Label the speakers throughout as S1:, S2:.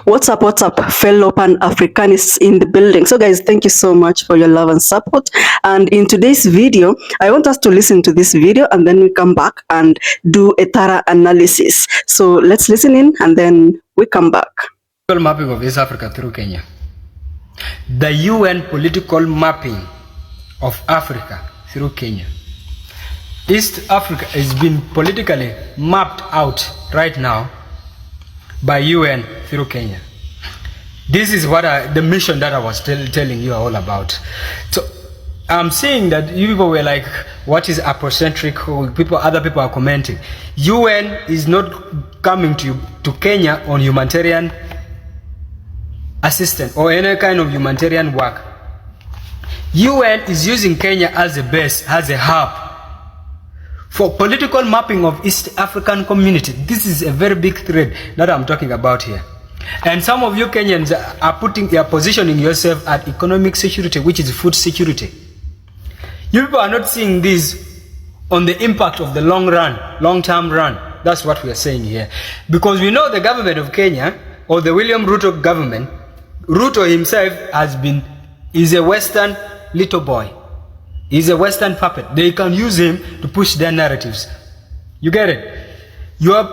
S1: What's up, fellow Pan-Africanists in the building? So guys, thank you so much for your love and support. And in today's video, I want us to listen to this video and then we come back and do a thorough analysis. So let's listen in and then we come back.
S2: Political mapping of East Africa through Kenya. The UN political mapping of Africa through Kenya. East Africa has been politically mapped out right now by UN through Kenya. This is what the mission that I was telling you all about. So I'm seeing that you people were like, what is Afrocentric? Other people are commenting. UN is not coming to Kenya on humanitarian assistance or any kind of humanitarian work. UN is using Kenya as a base, as a hub for political mapping of East African community. This is a very big thread that I'm talking about here. And some of you Kenyans are positioning yourself at economic security, which is food security. You people are not seeing this on the impact of the long-term run. That's what we are saying here. Because we know the government of Kenya, or the William Ruto government, Ruto himself is a Western little boy. He's a Western puppet. They can use him to push their narratives. You get it? Your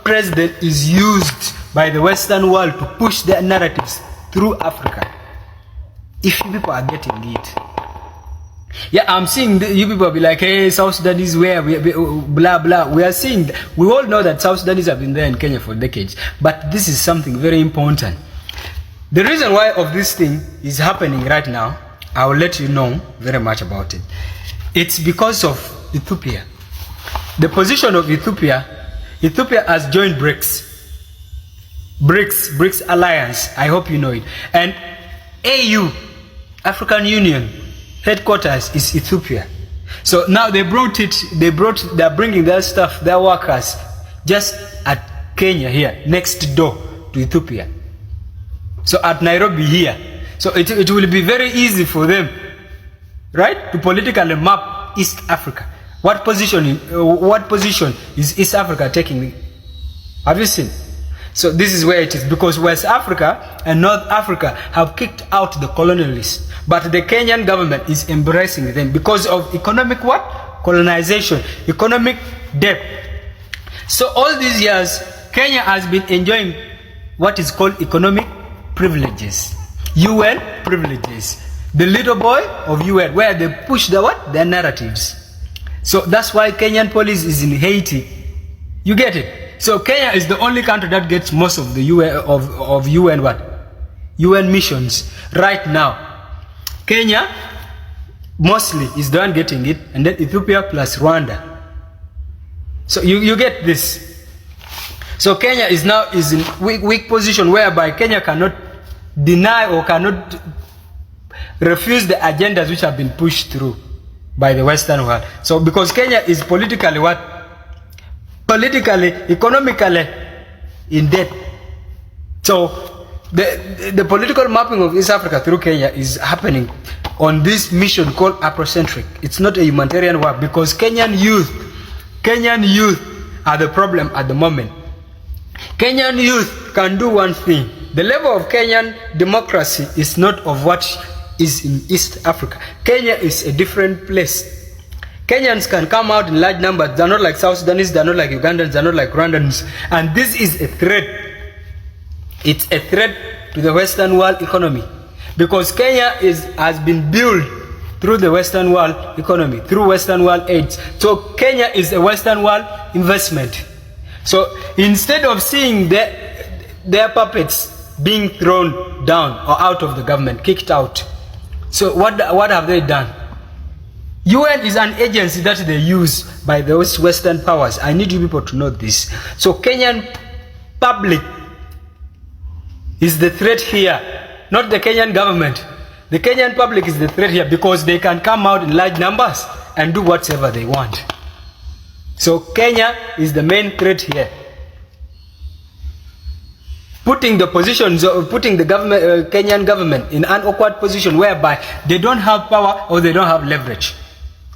S2: president is used by the Western world to push their narratives through Africa. If you people are getting it. Yeah, I'm seeing you people be like, hey, South Sudan is where, blah, blah. We are seeing, we all know that South Sudanese have been there in Kenya for decades. But this is something very important. The reason why of this thing is happening right now, I will let you know very much about it. It's because of Ethiopia. The position of Ethiopia has joined BRICS Alliance. I hope you know it. And AU, African Union, headquarters is Ethiopia. So now they're bringing their stuff, their workers, just at Kenya here, next door to Ethiopia. So at Nairobi here. So it will be very easy for them, right, to politically map East Africa. What position is East Africa taking? Have you seen? So this is where it is, because West Africa and North Africa have kicked out the colonialists, but the Kenyan government is embracing them because of economic what? Colonization, economic debt. So all these years, Kenya has been enjoying what is called economic privileges. UN privileges, the little boy of UN, where they push their narratives. So that's why Kenyan police is in Haiti. You get it? So Kenya is the only country that gets most of the UN missions right now. Kenya mostly is the one getting it, and then Ethiopia plus Rwanda. So you get this. So Kenya is now in weak position, whereby Kenya cannot deny or cannot refuse the agendas which have been pushed through by the Western world. So because Kenya is politically economically in debt. So the political mapping of East Africa through Kenya is happening on this mission called Afrocentric. It's not a humanitarian war, because Kenyan youth are the problem at the moment. Kenyan youth can do one thing. The level of Kenyan democracy is not of what is in East Africa. Kenya is a different place. Kenyans can come out in large numbers. They're not like South Sudanese, they're not like Ugandans, they're not like Rwandans. And this is a threat. It's a threat to the Western world economy. Because Kenya has been built through the Western world economy, through Western world aid. So Kenya is a Western world investment. So instead of seeing their puppets being thrown down or out of the government, kicked out, so what have they done? UN is an agency that they use by those Western powers. I need you people to know this. So Kenyan public is the threat here, not the Kenyan government. The Kenyan public is the threat here, because they can come out in large numbers and do whatever they want. So Kenya is the main threat here. Putting the government, Kenyan government in an awkward position whereby they don't have power or they don't have leverage.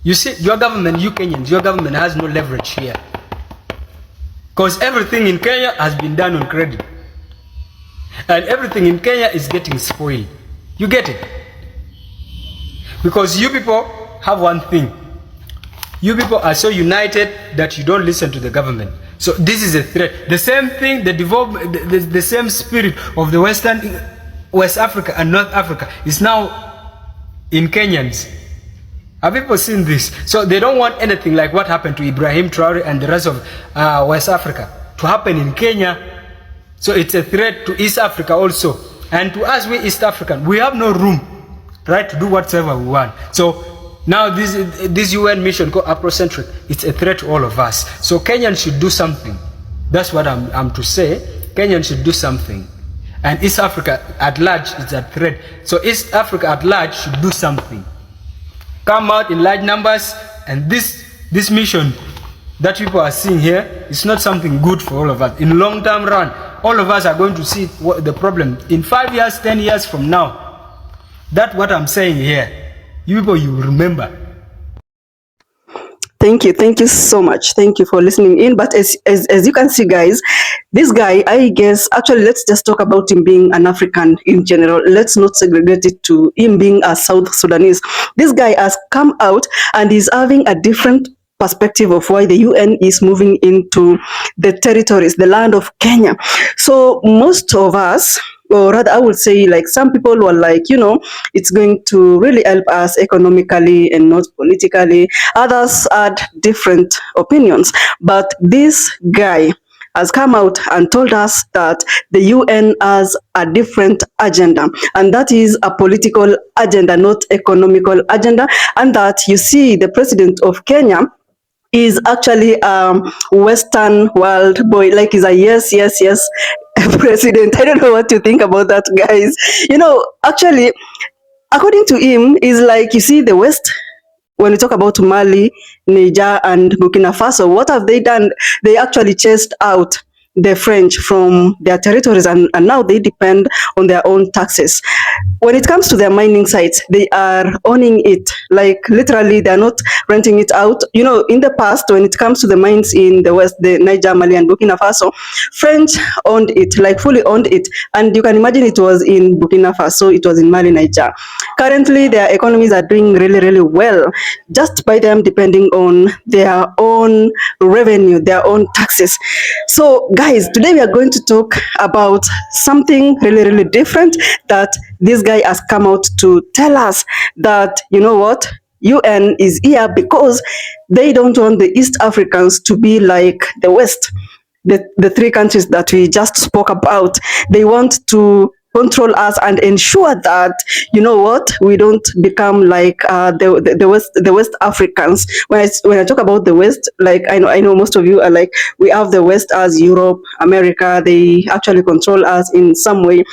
S2: You see, your government, you Kenyans, your government has no leverage here. Because everything in Kenya has been done on credit. And everything in Kenya is getting spoiled. You get it? Because you people have one thing. You people are so united that you don't listen to the government. So this is a threat. The same thing, the same spirit of the West Africa and North Africa is now in Kenyans. Have people seen this? So they don't want anything like what happened to Ibrahim Traore and the rest of West Africa to happen in Kenya. So it's a threat to East Africa also. And to us, we East African, we have no room, right, to do whatever we want. So now this UN mission called Afrocentric, it's a threat to all of us. So Kenyans should do something. That's what I'm to say. Kenyans should do something. And East Africa at large is a threat. So East Africa at large should do something. Come out in large numbers, and this mission that people are seeing here is not something good for all of us. In long-term run, all of us are going to see what the problem in 5 years, 10 years from now. That's what I'm saying here. You people, you remember.
S1: Thank you so much. Thank you for listening in. But as you can see, guys, this guy, I guess, actually, let's just talk about him being an African in general. Let's not segregate it to him being a South Sudanese. This guy has come out and is having a different perspective of why the UN is moving into the territories, the land of Kenya. So most of us, or rather I would say, like, some people were like, it's going to really help us economically and not politically. Others had different opinions. But this guy has come out and told us that the UN has a different agenda, and that is a political agenda, not economical agenda. And that, you see, the president of Kenya is actually Western world boy, like he's a yes president. I don't know what to think about that, guys. Actually, according to him, is like, you see, the West, when we talk about Mali, Niger, and Burkina Faso, what have they done? They actually chased out the French from their territories, and now they depend on their own taxes. When it comes to their mining sites, they are owning it. Like, literally, they're not renting it out. In the past, when it comes to the mines in the West, the Niger, Mali, and Burkina Faso, French owned it, like fully owned it. And you can imagine it was in Burkina Faso, it was in Mali, Niger. Currently, their economies are doing really, really well, just by them depending on their own revenue, their own taxes. So, guys, today we are going to talk about something really, really different that this guy has come out to tell us, that, you know what, UN is here because they don't want the East Africans to be like the West, the three countries that we just spoke about. They want to control us and ensure that, you know what, we don't become like the West Africans. When I talk about the West, like, I know most of you are like, we have the West as Europe, America. They actually control us in some way.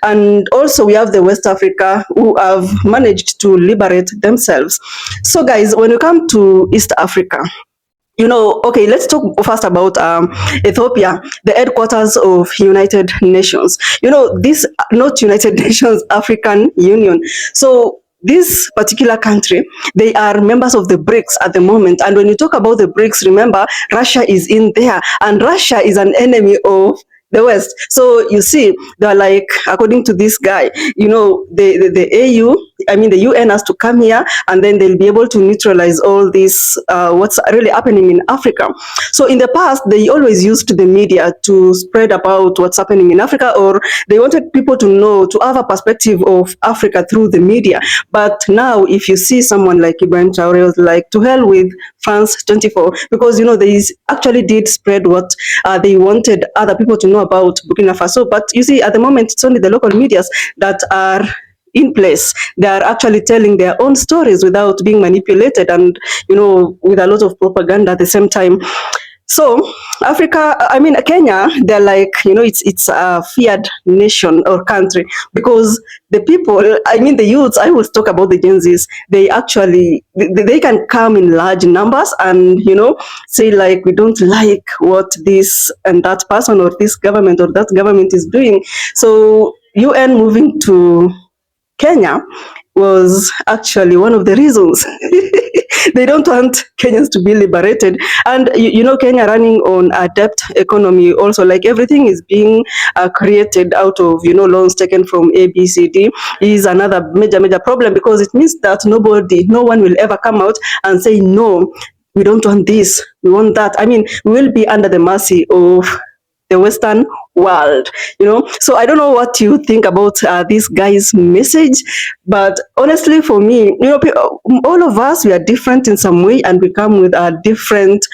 S1: And also we have the West Africa, who have managed to liberate themselves. So, guys, when we come to East Africa, okay, let's talk first about Ethiopia, the headquarters of United Nations. This, not United Nations, African Union. So this particular country, they are members of the BRICS at the moment. And when you talk about the BRICS, remember, Russia is in there, and Russia is an enemy of the West. So you see, they're like, according to this guy, the AU, the UN has to come here, and then they'll be able to neutralize all this, what's really happening in Africa. So in the past, they always used the media to spread about what's happening in Africa, or they wanted people to know, to have a perspective of Africa through the media. But now, if you see someone like Ibrahim Traore, was like, to hell with France 24, because, they actually did spread what they wanted other people to know about Burkina Faso. But you see, at the moment, it's only the local medias that are in place. They are actually telling their own stories without being manipulated, and with a lot of propaganda at the same time. So Africa, Kenya, they're like, it's a feared nation or country, because the people, the youths, I always talk about the Gen Zs, they actually, they can come in large numbers and, say like, we don't like what this and that person or this government or that government is doing. So UN moving to Kenya was actually one of the reasons. They don't want Kenyans to be liberated. And you know, Kenya running on a debt economy also, like everything is being created out of, you know, loans taken from ABCD is another major problem, because it means that no one will ever come out and say, no, we don't want this, we want that. I mean, we will be under the mercy of the Western world, you know. So I don't know what you think about this guy's message, but honestly, for me, you know, all of us, we are different in some way, and we come with different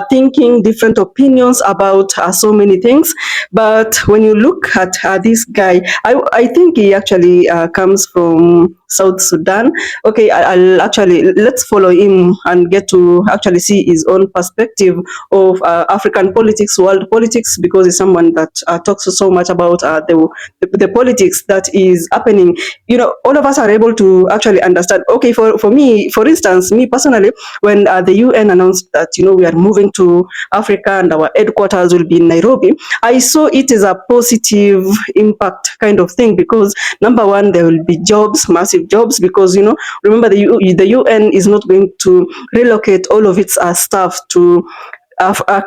S1: thinking, different opinions about so many things. But when you look at this guy, I think he actually comes from South Sudan. Okay, I'll actually, let's follow him and get to actually see his own perspective of African politics, world politics, because he's someone that talks so much about the politics that is happening. You know, all of us are able to actually understand. Okay, for me, for instance, me personally, when the UN announced that, you know, we are moving to Africa and our headquarters will be in Nairobi, I saw it as a positive impact kind of thing, because number one, there will be jobs, massive jobs, because, you know, remember the UN is not going to relocate all of its staff to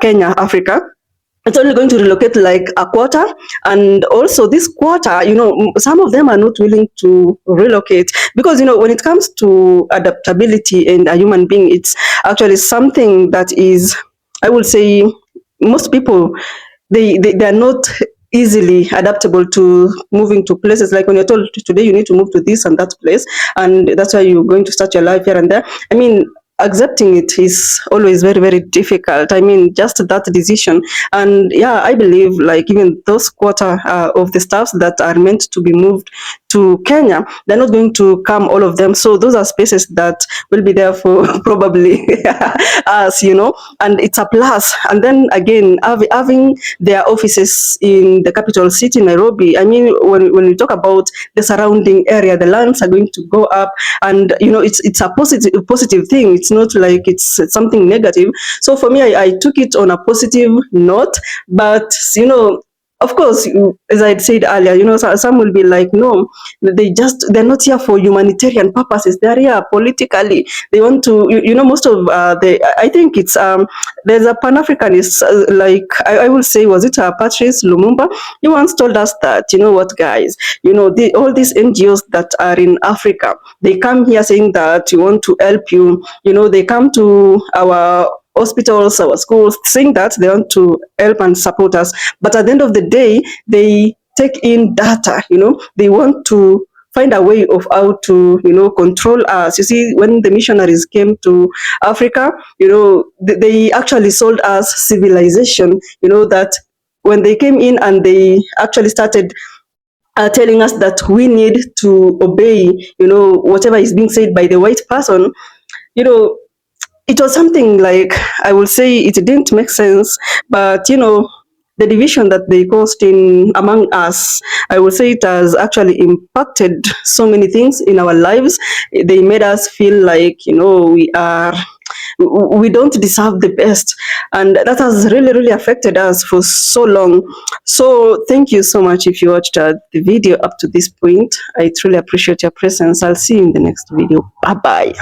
S1: Kenya, Africa. It's only going to relocate like a quarter. And also this quarter, you know, some of them are not willing to relocate, because, you know, when it comes to adaptability and a human being, it's actually something that is, I would say, most people, they are not easily adaptable to moving to places. Like when you're told today you need to move to this and that place, and that's why you're going to start your life here and there. I mean, accepting it is always very difficult. I mean, just that decision. And yeah, I believe like even those quarter of the staffs that are meant to be moved to Kenya, they're not going to come, all of them. So those are spaces that will be there for probably us, you know, and it's a plus. And then again, having their offices in the capital city, Nairobi, I mean, when we talk about the surrounding area, the lands are going to go up, and, you know, it's a positive thing. It's not like it's something negative. So for me, I took it on a positive note. But, you know, of course, as I said earlier, you know, some will be like, no, they're not here for humanitarian purposes. They're here politically. They want to, you know, most of I think it's there's a Pan-Africanist, like I will say, was it Patrice Lumumba? He once told us that, you know what, guys, you know, all these NGOs that are in Africa, they come here saying that you want to help you. You know, they come to our hospitals, our schools, saying that they want to help and support us. But at the end of the day, they take in data, you know, they want to find a way of how to, you know, control us. You see, when the missionaries came to Africa, you know, they actually sold us civilization, you know, that when they came in and they actually started telling us that we need to obey, you know, whatever is being said by the white person, you know, it was something like, I will say it didn't make sense. But, you know, the division that they caused in among us, I will say it has actually impacted so many things in our lives. They made us feel like, you know, we don't deserve the best, and that has really affected us for so long. So thank you so much if you watched the video up to this point. I truly appreciate your presence. I'll see you in the next video. Bye bye.